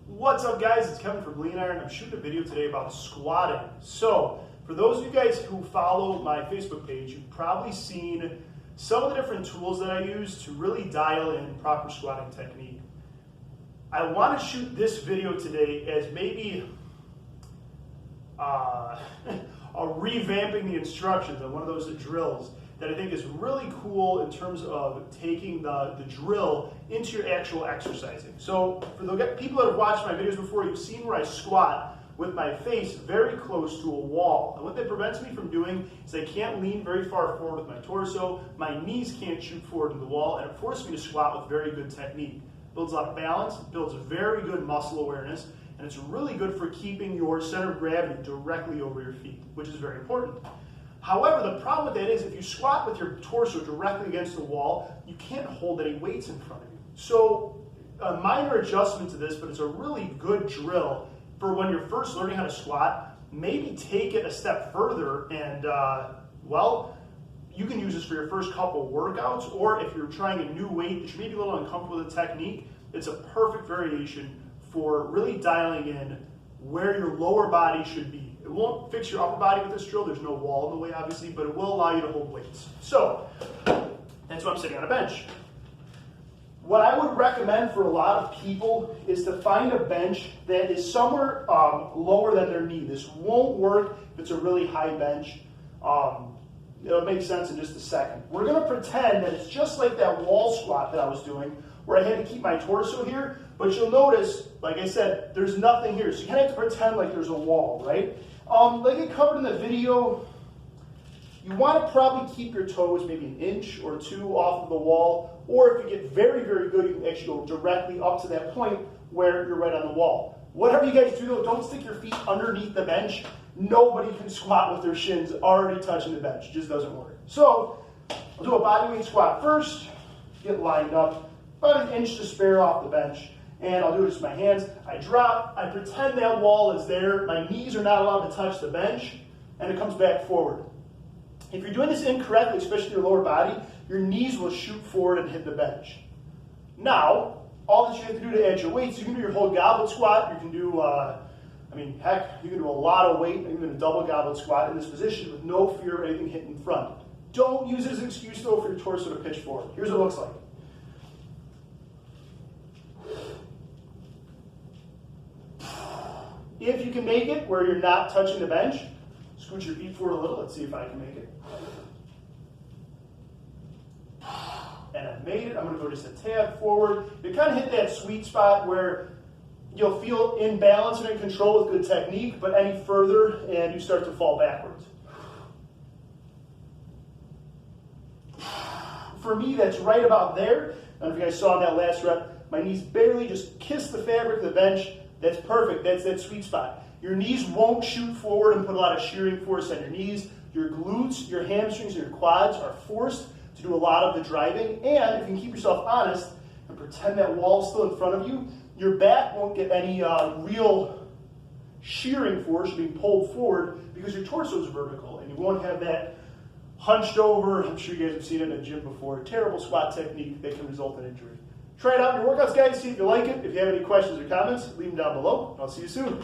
What's up, guys? It's Kevin from Lean Iron. I'm shooting a video today about squatting. So, for those of you guys who follow my Facebook page, you've probably seen some of the different tools that I use to really dial in proper squatting technique. I want to shoot this video today as maybe a revamping the instructions on one of those drills that I think is really cool in terms of taking the drill into your actual exercising. So for the people that have watched my videos before, you've seen where I squat with my face very close to a wall. And what that prevents me from doing is I can't lean very far forward with my torso, my knees can't shoot forward to the wall, and it forces me to squat with very good technique. Builds a lot of balance, builds a very good muscle awareness, and it's really good for keeping your center of gravity directly over your feet, which is very important. However, the problem with that is if you squat with your torso directly against the wall, you can't hold any weights in front of you. So a minor adjustment to this, but it's a really good drill for when you're first learning how to squat. Maybe take it a step further and, you can use this for your first couple workouts, or if you're trying a new weight that you may be a little uncomfortable with the technique, it's a perfect variation for really dialing in where your lower body should be. It won't fix your upper body with this drill. There's no wall in the way, obviously, but it will allow you to hold weights. So that's why I'm sitting on a bench. What I would recommend for a lot of people is to find a bench that is somewhere lower than their knee. This won't work if it's a really high bench. It'll make sense in just a second. We're going to pretend that it's just like that wall squat that I was doing, where I had to keep my torso here, but you'll notice, like I said, there's nothing here. So you kind of have to pretend like there's a wall, right? Like I covered in the video, you want to probably keep your toes maybe an inch or two off of the wall, or if you get very, very good, you can actually go directly up to that point where you're right on the wall. Whatever you guys do though, don't stick your feet underneath the bench. Nobody can squat with their shins already touching the bench. It just doesn't work. So I'll do a bodyweight squat first, get lined up, about an inch to spare off the bench. And I'll do it just with my hands. I drop, I pretend that wall is there. My knees are not allowed to touch the bench, and it comes back forward. If you're doing this incorrectly, especially your lower body, your knees will shoot forward and hit the bench. Now, all that you have to do to add your weights, you can do your whole goblet squat. You can do, you can do a lot of weight, even a double goblet squat in this position with no fear of anything hitting in front. Don't use it as an excuse, though, for your torso to pitch forward. Here's what it looks like. If you can make it where you're not touching the bench, scoot your feet forward a little. Let's see if I can make it. And I've made it. I'm going to go just a tad forward. You kind of hit that sweet spot where you'll feel in balance and in control with good technique, but any further and you start to fall backwards. For me, that's right about there. I don't know if you guys saw in that last rep, my knees barely just kiss the fabric of the bench. That's perfect. That's that sweet spot. Your knees won't shoot forward and put a lot of shearing force on your knees. Your glutes, your hamstrings, and your quads are forced to do a lot of the driving. And if you can keep yourself honest and pretend that wall is still in front of you, your back won't get any real shearing force being pulled forward because your torso is vertical and you won't have that hunched over. I'm sure you guys have seen it in a gym before. Terrible squat technique that can result in injury. Try it out in your workouts, guys. See if you like it. If you have any questions or comments, leave them down below. I'll see you soon.